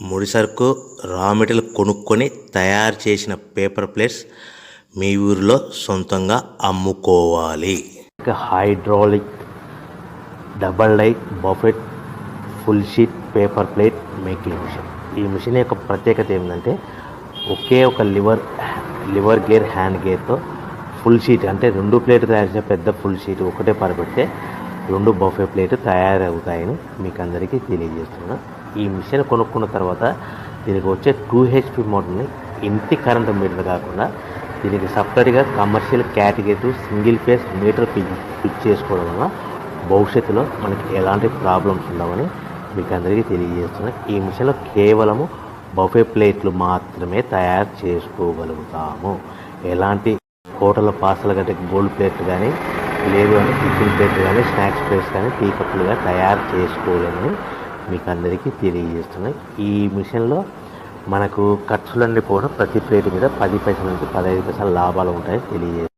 ముడి సరుకు raw material కొనుక్కొని తయారు చేసిన పేపర్ ప్లేట్స్ మీ ఊరిలో సొంతంగా అమ్ముకోవాలి. Hydraulic double die buffet full sheet paper plate making machine. ఈ మిషన్ యొక్క ప్రత్యేకత ఏంటంటే ఒకే ఒక లివర్ గేర్ హ్యాండ్ గేర్తో ఫుల్ షీట్ అంటే 2 ప్లేట్లు తయారు చేసే పెద్ద ఫుల్ షీట్ ఒకటే పరబెడితే 2 బఫే ప్లేట్ తయారవుతాయని మీకు అందరికీ తెలియజేస్తున్నాను. ఈ మిషన్ కొనుక్కున్న తర్వాత దీనికి వచ్చే 2 HP మోటార్ని ఇంటి కరెంటు మీటర్ కాకుండా దీనికి సపరేట్గా commercial category single phase metre fix చేసుకోవడం వల్ల భవిష్యత్తులో మనకి ఎలాంటి ప్రాబ్లమ్స్ ఉండవని మీకు అందరికీ తెలియజేస్తున్నాను. ఈ మిషన్లో కేవలము బఫే ప్లేట్లు మాత్రమే తయారు చేసుకోగలుగుతాము. ఎలాంటి హోటల్ పార్సల్ కంటే గోల్డ్ ప్లేట్ కానీ లేదు అంటే టిఫిన్ ప్లేట్ కానీ స్నాక్స్ ప్లేట్స్ కానీ టీ కప్పులుగా తయారు చేసుకోలేమని మీకు అందరికీ తెలియజేస్తున్నాయి. ఈ మిషన్లో మనకు ఖర్చులన్నీ కూడా ప్రతి ప్లేట్ మీద 10 పైసల నుంచి 15 పైసల లాభాలు ఉంటాయని తెలియజేస్తున్నాయి.